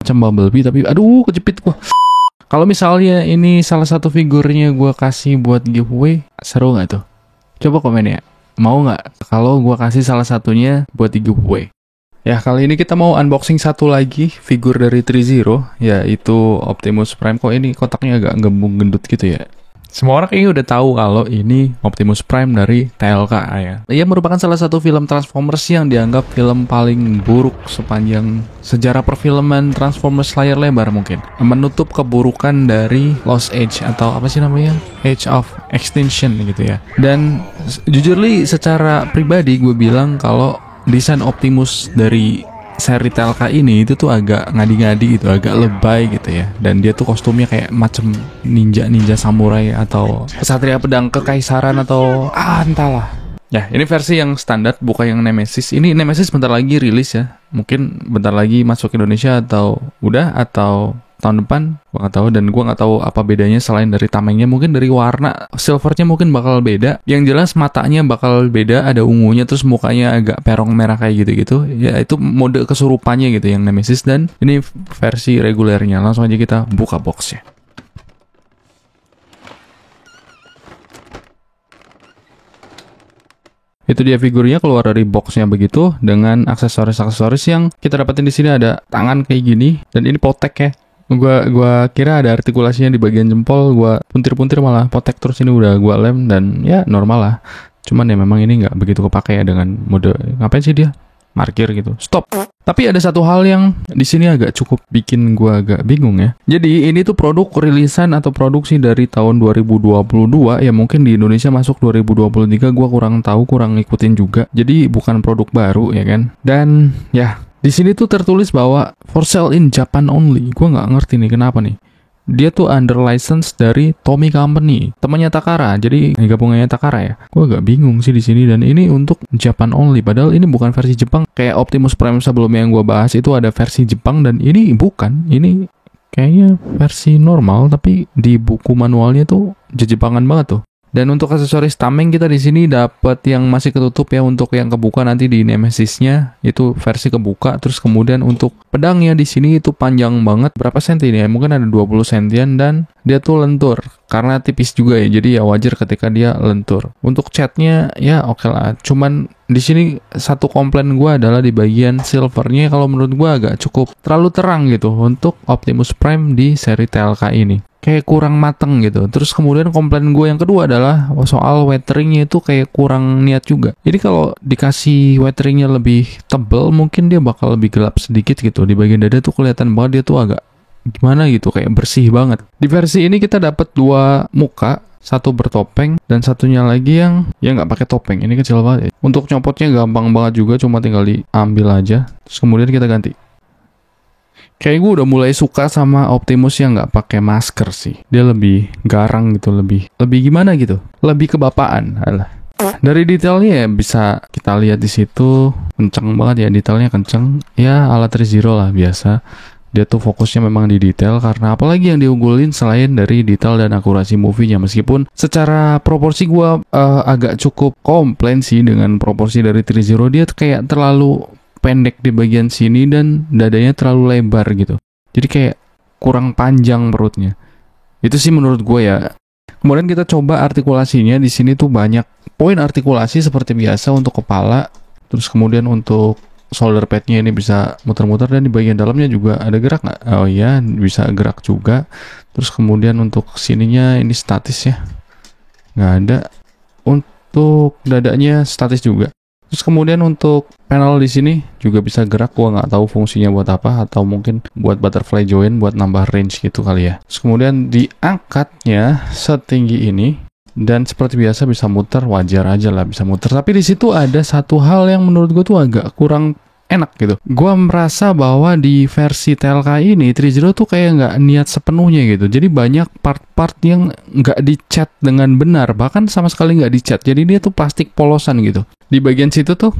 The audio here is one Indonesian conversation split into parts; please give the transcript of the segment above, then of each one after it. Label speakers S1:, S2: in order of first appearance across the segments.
S1: semacam Bumblebee, tapi aduh kejepit gua. Kalau misalnya ini salah satu figurnya gua kasih buat giveaway, seru nggak tuh? Coba komen ya. Mau nggak kalau gua kasih salah satunya buat di giveaway? Ya, kali ini kita mau unboxing satu lagi figur dari Threezero, yaitu Optimus Prime. Kok ini kotaknya agak gembung gendut gitu ya? Semua orang kayaknya udah tahu kalau ini Optimus Prime dari TLK ya. Ia merupakan salah satu film Transformers yang dianggap film paling buruk sepanjang sejarah perfilman Transformers layar lebar mungkin. Menutup keburukan dari Lost Age atau apa sih namanya? Age of Extinction gitu ya. Dan jujur li secara pribadi gue bilang kalau desain Optimus dari seri TLK ini itu tuh agak ngadi-ngadi gitu, agak lebay gitu ya. Dan dia tuh kostumnya kayak macem ninja samurai atau kesatria pedang kekaisaran atau entahlah. Ya, ini versi yang standar, bukan yang Nemesis. Ini Nemesis bentar lagi rilis ya. Mungkin bentar lagi masuk Indonesia atau udah atau tahun depan, gua nggak tahu. Dan gua nggak tahu apa bedanya selain dari tamengnya. Mungkin dari warna silvernya mungkin bakal beda. Yang jelas matanya bakal beda, ada ungunya, terus mukanya agak perong merah kayak gitu-gitu. Ya itu mode kesurupannya gitu yang Nemesis. Dan ini versi regulernya. Langsung aja kita buka boxnya. Itu dia figurnya keluar dari boxnya begitu dengan aksesoris-aksesoris yang kita dapetin di sini. Ada tangan kayak gini dan ini potek ya. Gua kira ada artikulasinya di bagian jempol, gua puntir-puntir malah potek terus. Ini udah gua lem dan ya normal lah. Cuman ya memang ini nggak begitu kepake ya dengan mode ngapain sih dia markir gitu. Stop. Tapi ada satu hal yang di sini agak cukup bikin gua agak bingung ya. Jadi ini tuh produk rilisan atau produksi dari tahun 2022 ya, mungkin di Indonesia masuk 2023, gua kurang tahu, kurang ngikutin juga. Jadi bukan produk baru ya kan. Dan ya di sini tuh tertulis bahwa for sale in Japan only. Gua nggak ngerti nih kenapa nih. Dia tuh under license dari Tommy Company, temannya Takara. Jadi gabungannya Takara ya. Gua agak bingung sih di sini, dan ini untuk Japan only. Padahal ini bukan versi Jepang. Kayak Optimus Prime sebelumnya yang gua bahas itu ada versi Jepang, dan ini bukan. Ini kayaknya versi normal, tapi di buku manualnya tuh Jepangan banget tuh. Dan untuk aksesoris tameng kita di sini dapat yang masih ketutup ya. Untuk yang kebuka nanti di Nemesisnya itu versi kebuka. Terus kemudian untuk pedangnya di sini itu panjang banget. Berapa senti nih ya? Mungkin ada 20 sentian, dan dia tuh lentur karena tipis juga ya. Jadi ya wajar ketika dia lentur. Untuk catnya ya oke lah. Cuman di sini satu komplain gue adalah di bagian silvernya. Kalau menurut gue agak cukup terlalu terang gitu untuk Optimus Prime di seri TLK ini. Kayak kurang mateng gitu. Terus kemudian komplain gue yang kedua adalah soal weatheringnya itu kayak kurang niat juga. Jadi kalau dikasih weatheringnya lebih tebel, mungkin dia bakal lebih gelap sedikit gitu. Di bagian dada tuh kelihatan banget dia tuh agak gimana gitu, kayak bersih banget. Di versi ini kita dapat dua muka, satu bertopeng dan satunya lagi yang ya nggak pakai topeng. Ini kecil banget ya. Untuk nyopotnya gampang banget juga, cuma tinggal diambil aja. Terus kemudian kita ganti. Kayak gue udah mulai suka sama Optimus yang nggak pakai masker sih. Dia lebih garang gitu, lebih gimana gitu, lebih kebapaan. Alah. Dari detailnya ya bisa kita lihat di situ kenceng banget ya, detailnya kenceng. Ya ala Threezero lah biasa. Dia tuh fokusnya memang di detail, karena apalagi yang diunggulin selain dari detail dan akurasi movie-nya. Meskipun secara proporsi gue agak cukup komplain sih dengan proporsi dari Threezero. Dia tuh kayak terlalu pendek di bagian sini dan dadanya terlalu lebar gitu. Jadi kayak kurang panjang perutnya. Itu sih menurut gue ya. Kemudian kita coba artikulasinya. Di sini tuh banyak poin artikulasi seperti biasa untuk kepala. Terus kemudian untuk shoulder pad-nya ini bisa muter-muter, dan di bagian dalamnya juga ada gerak nggak? Oh iya, bisa gerak juga. Terus kemudian untuk sininya ini statis ya. Nggak ada. Untuk dadanya statis juga. Terus kemudian untuk panel di sini juga bisa gerak. Gua nggak tahu fungsinya buat apa, atau mungkin buat butterfly joint buat nambah range gitu kali ya. Terus kemudian diangkatnya setinggi ini, dan seperti biasa bisa muter, wajar aja lah bisa muter. Tapi di situ ada satu hal yang menurut gue tuh agak kurang enak gitu. Gua merasa bahwa di versi TLK ini Threezero tuh kayak nggak niat sepenuhnya gitu. Jadi banyak part-part yang nggak dicat dengan benar, bahkan sama sekali nggak dicat. Jadi dia tuh plastik polosan gitu. Di bagian situ tuh,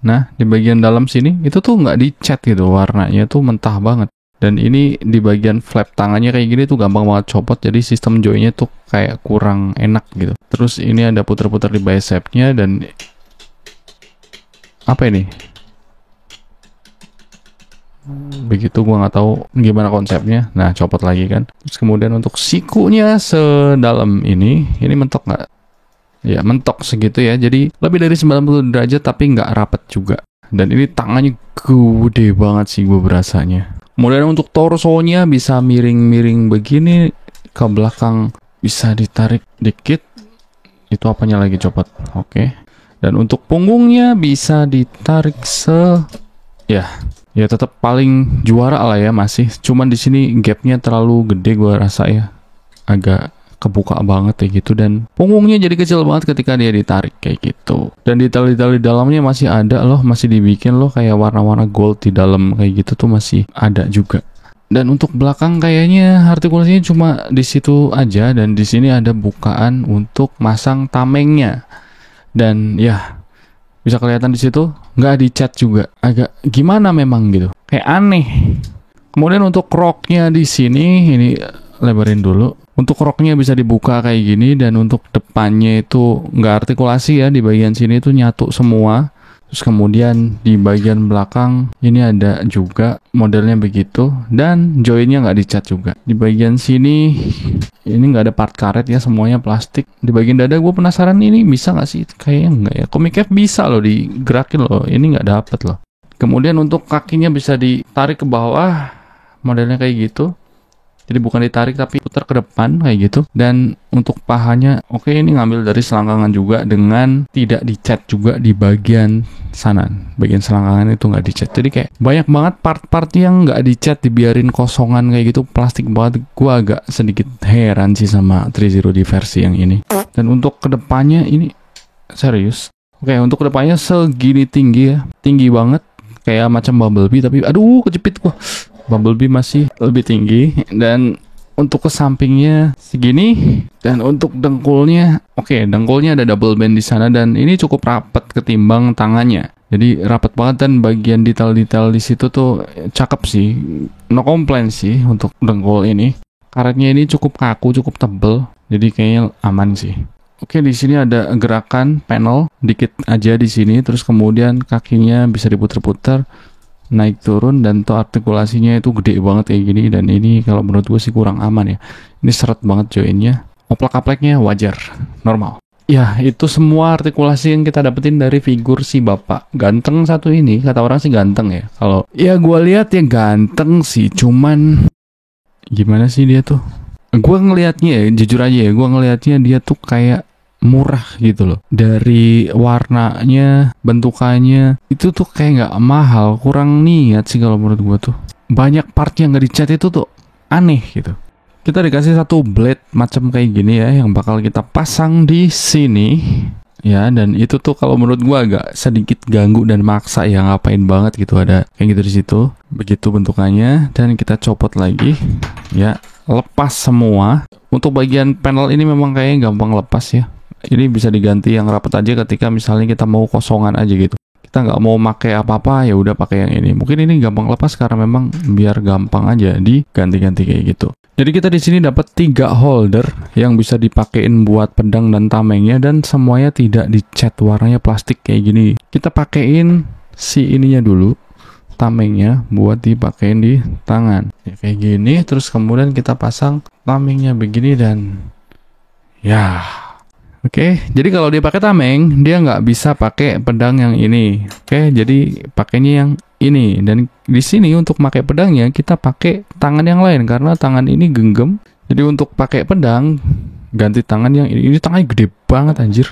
S1: nah di bagian dalam sini itu tuh nggak dicat gitu, warnanya tuh mentah banget. Dan ini di bagian flap tangannya kayak gini tuh gampang banget copot. Jadi sistem joinnya tuh kayak kurang enak gitu. Terus ini ada puter-puter di bicepnya, dan apa ini? Begitu, gua nggak tahu gimana konsepnya. Nah, copot lagi kan. Terus kemudian untuk sikunya sedalam ini mentok nggak? Ya, mentok segitu ya. Jadi lebih dari 90 derajat tapi nggak rapet juga. Dan ini tangannya gede banget sih gue berasanya. Kemudian untuk torsonya bisa miring-miring begini ke belakang, bisa ditarik dikit. Itu apanya lagi copot. Oke. Dan untuk punggungnya bisa ditarik ya tetap paling juara lah ya masih. Cuman di sini gapnya terlalu gede gue rasa ya. Agak kebuka banget ya gitu, dan punggungnya jadi kecil banget ketika dia ditarik kayak gitu. Dan detail-detail di dalamnya masih ada loh, masih dibikin loh kayak warna-warna gold di dalam kayak gitu tuh masih ada juga. Dan untuk belakang kayaknya artikulasinya cuma di situ aja, dan di sini ada bukaan untuk masang tamengnya. Dan ya bisa kelihatan di situ nggak dicat juga, agak gimana memang gitu, kayak aneh. Kemudian untuk roknya di sini, ini lebarin dulu. Untuk roknya bisa dibuka kayak gini, dan untuk depannya itu nggak artikulasi ya, di bagian sini itu nyatu semua. Terus kemudian di bagian belakang ini ada juga modelnya begitu, dan joinnya nggak dicat juga. Di bagian sini ini nggak ada part karet ya, semuanya plastik. Di bagian dada gue penasaran ini bisa nggak sih? Kayaknya nggak ya. Comic Cave bisa loh digerakin loh, ini nggak dapet loh. Kemudian untuk kakinya bisa ditarik ke bawah, modelnya kayak gitu. Jadi bukan ditarik tapi putar ke depan kayak gitu. Dan untuk pahanya, oke, ini ngambil dari selangkangan juga dengan tidak dicat juga di bagian sana. Bagian selangkangan itu nggak dicat. Jadi kayak banyak banget part-part yang nggak dicat, dibiarin kosongan kayak gitu, plastik banget. Gua agak sedikit heran sih sama 3-0 di versi yang ini. Dan untuk kedepannya ini serius. Oke, untuk kedepannya segini tinggi ya, tinggi banget kayak macam Bumblebee, tapi aduh kejepit gua. Bumblebee masih lebih tinggi. Dan untuk ke sampingnya segini, dan untuk dengkulnya, oke, dengkulnya ada double band di sana, dan ini cukup rapat ketimbang tangannya. Jadi rapat banget, dan bagian detail-detail di situ tuh cakep sih, no complaint sih untuk dengkul ini. Karetnya ini cukup kaku, cukup tebel, jadi kayaknya aman sih. Oke, di sini ada gerakan panel dikit aja di sini, terus kemudian kakinya bisa diputer-puter, naik turun, dan tuh artikulasinya itu gede banget kayak gini. Dan ini kalau menurut gue sih kurang aman ya, ini seret banget joinnya. Oplak-apleknya wajar, normal ya. Itu semua artikulasi yang kita dapetin dari figur si bapak ganteng satu ini. Kata orang sih ganteng ya, kalau ya gue lihat ya ganteng sih, cuman gimana sih dia tuh, gue ngelihatnya ya, jujur aja ya, gue ngelihatnya dia tuh kayak murah gitu loh. Dari warnanya, bentukannya itu tuh kayak nggak mahal, kurang niat sih kalau menurut gue tuh. Banyak part yang nggak dicat itu tuh aneh gitu. Kita dikasih satu blade macam kayak gini ya, yang bakal kita pasang di sini ya. Dan itu tuh kalau menurut gue agak sedikit ganggu dan maksa ya, ngapain banget gitu ada kayak gitu di situ. Begitu bentukannya, dan kita copot lagi ya, lepas semua. Untuk bagian panel ini memang kayaknya gampang lepas ya. Ini bisa diganti yang rapat aja ketika misalnya kita mau kosongan aja gitu. Kita nggak mau pakai apa-apa, ya udah pakai yang ini. Mungkin ini gampang lepas karena memang biar gampang aja diganti-ganti kayak gitu. Jadi kita di sini dapat 3 holder yang bisa dipakein buat pedang dan tamengnya, dan semuanya tidak dicat, warnanya plastik kayak gini. Kita pakein si ininya dulu, tamengnya, buat dipakein di tangan ya, kayak gini. Terus kemudian kita pasang tamengnya begini, dan ya oke, jadi kalau dia pakai tameng, dia nggak bisa pakai pedang yang ini. Oke, jadi pakainya yang ini. Dan di sini untuk pakai pedangnya kita pakai tangan yang lain karena tangan ini genggam. Jadi untuk pakai pedang ganti tangan yang ini. Ini tangannya gede banget anjir.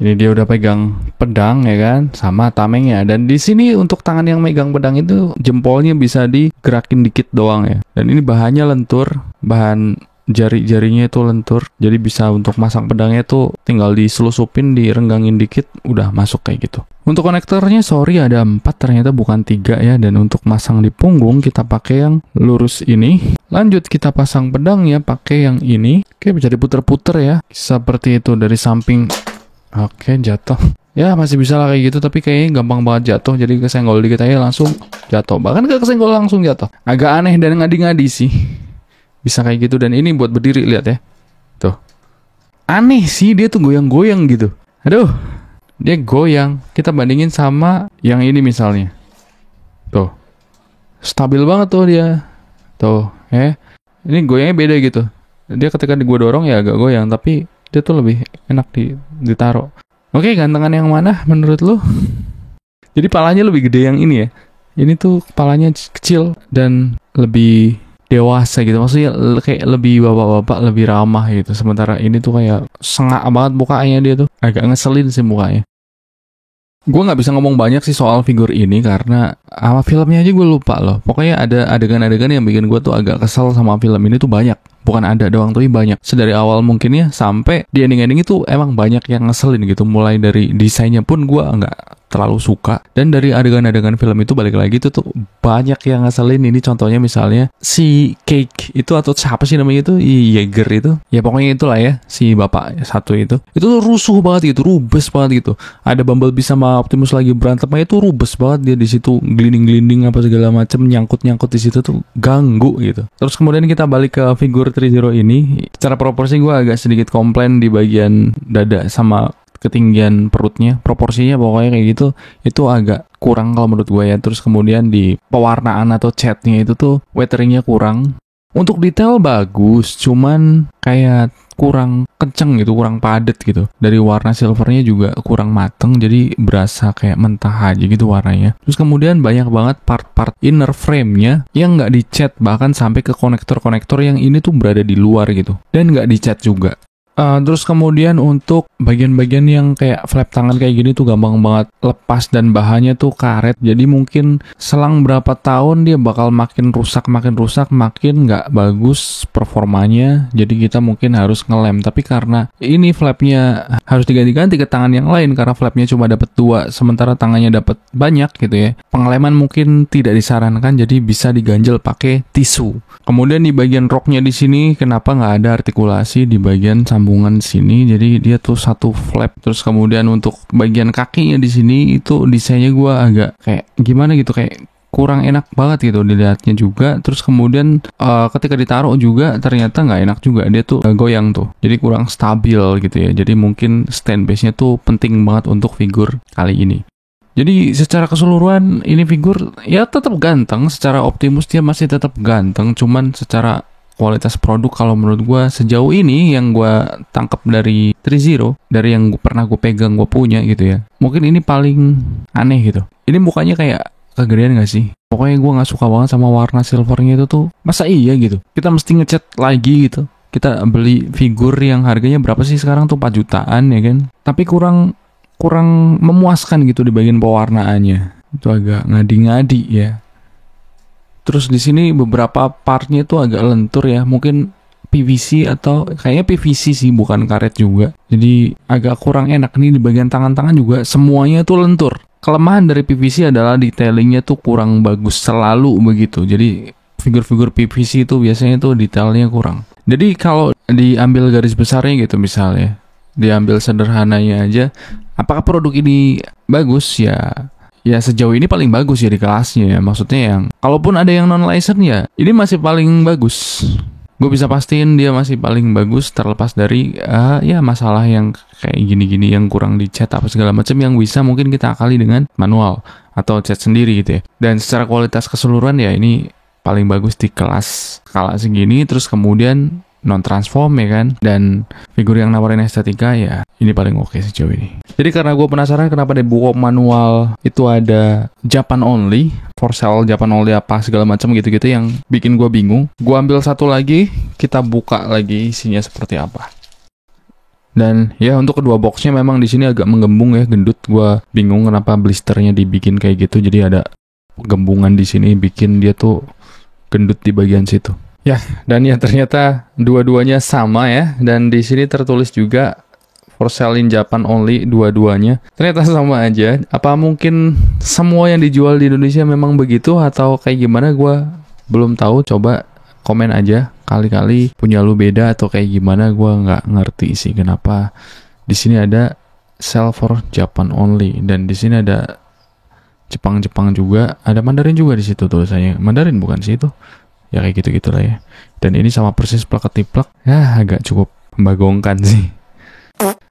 S1: Ini dia udah pegang pedang ya kan, sama tamengnya. Dan di sini untuk tangan yang megang pedang itu jempolnya bisa digerakin dikit doang ya. Dan ini bahannya lentur, bahan jari-jarinya itu lentur, jadi bisa untuk masang pedangnya tuh tinggal diselusupin, direnggangin dikit, udah masuk kayak gitu. Untuk konektornya sorry ada 4 ternyata bukan 3 ya. Dan untuk masang di punggung kita pakai yang lurus ini. Lanjut kita pasang pedangnya pakai yang ini. Oke, bisa diputer-puter ya, seperti itu dari samping. Oke, jatuh ya, masih bisa lah kayak gitu, tapi kayaknya gampang banget jatuh. Jadi kesenggol dikit aja langsung jatuh, bahkan gak kesenggol langsung jatuh. Agak aneh dan ngadi-ngadi sih, bisa kayak gitu. Dan ini buat berdiri, lihat ya, tuh aneh sih, dia tuh goyang-goyang gitu. Aduh, dia goyang. Kita bandingin sama yang ini misalnya, tuh stabil banget tuh dia. Tuh, ini goyangnya beda gitu. Dia ketika gue dorong ya agak goyang, tapi dia tuh lebih enak ditaruh. Oke, gantengan yang mana menurut lu? Jadi palanya lebih gede yang ini ya. Ini tuh kepalanya kecil dan lebih dewasa gitu. Maksudnya kayak lebih bapak-bapak, lebih ramah gitu. Sementara ini tuh kayak sengak banget mukanya dia tuh. Agak ngeselin sih mukanya. Gue nggak bisa ngomong banyak sih soal figur ini karena sama filmnya aja gue lupa loh. Pokoknya ada adegan-adegan yang bikin gue tuh agak kesel sama film ini tuh banyak. Bukan ada doang, tapi banyak. Sedari awal mungkin ya sampai di ending-ending itu emang banyak yang ngeselin gitu. Mulai dari desainnya pun gue nggak terlalu suka. Dan dari adegan-adegan film itu balik lagi itu tuh banyak yang ngeselin. Ini contohnya misalnya si Cake itu atau siapa sih namanya itu? Yeager itu. Ya pokoknya itulah ya, si bapak satu itu. Itu tuh rusuh banget gitu, rubes banget gitu. Ada Bumblebee sama Optimus lagi berantem, itu rubes banget dia di situ, glinding-glinding apa segala macam, nyangkut-nyangkut di situ tuh ganggu gitu. Terus kemudian kita balik ke figur 3-0 ini. Secara proporsi gue agak sedikit komplain di bagian dada sama ketinggian perutnya, proporsinya pokoknya kayak gitu, itu agak kurang kalau menurut gue ya. Terus kemudian di pewarnaan atau catnya itu tuh weatheringnya kurang. Untuk detail bagus, cuman kayak kurang kenceng gitu, kurang padet gitu. Dari warna silvernya juga kurang mateng, jadi berasa kayak mentah aja gitu warnanya. Terus kemudian banyak banget part-part inner frame-nya yang nggak dicat, bahkan sampai ke konektor-konektor yang ini tuh berada di luar gitu. Dan nggak dicat juga. Terus kemudian untuk bagian-bagian yang kayak flap tangan kayak gini tuh gampang banget lepas dan bahannya tuh karet. Jadi mungkin selang berapa tahun dia bakal makin rusak, makin nggak bagus performanya. Jadi kita mungkin harus ngelem. Tapi karena ini flapnya harus diganti-ganti ke tangan yang lain karena flapnya cuma dapat 2 sementara tangannya dapat banyak gitu ya. Pengeleman mungkin tidak disarankan, jadi bisa diganjel pakai tisu. Kemudian di bagian roknya di sini kenapa nggak ada artikulasi di bagian sambungan sini, jadi dia tuh satu flap. Terus kemudian untuk bagian kakinya di sini itu desainnya gue agak kayak gimana gitu, kayak kurang enak banget gitu dilihatnya juga. Terus kemudian ketika ditaruh juga ternyata nggak enak juga, dia tuh goyang tuh, jadi kurang stabil gitu ya. Jadi mungkin stand base-nya tuh penting banget untuk figur kali ini. Jadi secara keseluruhan ini figur ya tetap ganteng, secara Optimus dia masih tetap ganteng, cuman secara kualitas produk kalau menurut gue sejauh ini yang gue tangkap dari 3-0, dari yang pernah gue pegang, gue punya gitu ya, mungkin ini paling aneh gitu. Ini mukanya kayak kegedean gak sih? Pokoknya gue gak suka banget sama warna silvernya itu tuh. Masa iya gitu? Kita mesti ngecat lagi gitu. Kita beli figur yang harganya berapa sih sekarang tuh 4 jutaan ya kan? Tapi kurang memuaskan gitu di bagian pewarnaannya. Itu agak ngadi-ngadi ya. Terus di sini beberapa partnya tuh agak lentur ya. Mungkin PVC atau kayaknya PVC sih, bukan karet juga. Jadi agak kurang enak nih di bagian tangan-tangan juga, semuanya tuh lentur. Kelemahan dari PVC adalah detailingnya tuh kurang bagus, selalu begitu. Jadi figur-figur PVC itu biasanya tuh detailnya kurang. Jadi kalau diambil garis besarnya gitu misalnya, diambil sederhananya aja, apakah produk ini bagus? Ya sejauh ini paling bagus ya di kelasnya ya. Maksudnya yang kalaupun ada yang non-license ya ini masih paling bagus. Gue bisa pastiin dia masih paling bagus, terlepas dari ya masalah yang kayak gini-gini yang kurang dicat apa segala macam yang bisa mungkin kita akali dengan manual atau cat sendiri gitu ya. Dan secara kualitas keseluruhan ya ini paling bagus di kelas skala segini. Terus kemudian non-transform ya kan, dan figur yang nawarin estetika ya ini paling oke sejauh ini. Jadi karena gue penasaran kenapa di buku manual itu ada Japan only, for sale Japan only apa segala macam gitu-gitu yang bikin gue bingung. Gue ambil satu lagi, kita buka lagi isinya seperti apa. Dan ya untuk kedua boxnya memang di sini agak menggembung ya, gendut. Gue bingung kenapa blisternya dibikin kayak gitu, jadi ada gembungan di sini bikin dia tuh gendut di bagian situ. Ya, dan ya ternyata dua-duanya sama ya, dan di sini tertulis juga for sale in Japan only, dua-duanya ternyata sama aja. Apa mungkin semua yang dijual di Indonesia memang begitu atau kayak gimana, gue belum tahu. Coba komen aja, kali-kali punya lu beda atau kayak gimana. Gue nggak ngerti sih kenapa di sini ada sell for Japan only, dan di sini ada Jepang juga, ada Mandarin juga di situ tulisannya. Mandarin bukan sih itu? Ya kayak gitu-gitu lah ya. Dan ini sama persis plak ketiplak. Ya agak cukup membagongkan sih.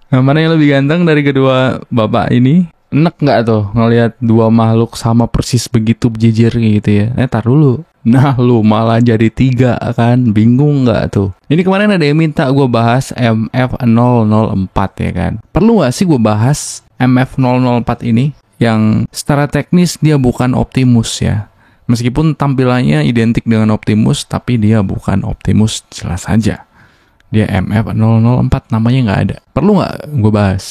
S1: Nah, mana yang lebih ganteng dari kedua bapak ini? Enek nggak tuh ngelihat dua makhluk sama persis begitu berjejer gitu ya? Tar dulu. Nah lu malah jadi 3 kan, bingung nggak tuh? Ini kemarin ada yang minta gue bahas MF004 ya kan. Perlu nggak sih gue bahas MF004 ini? Yang secara teknis dia bukan Optimus ya. Meskipun tampilannya identik dengan Optimus, tapi dia bukan Optimus jelas saja. Dia MF004, namanya nggak ada. Perlu nggak gue bahas?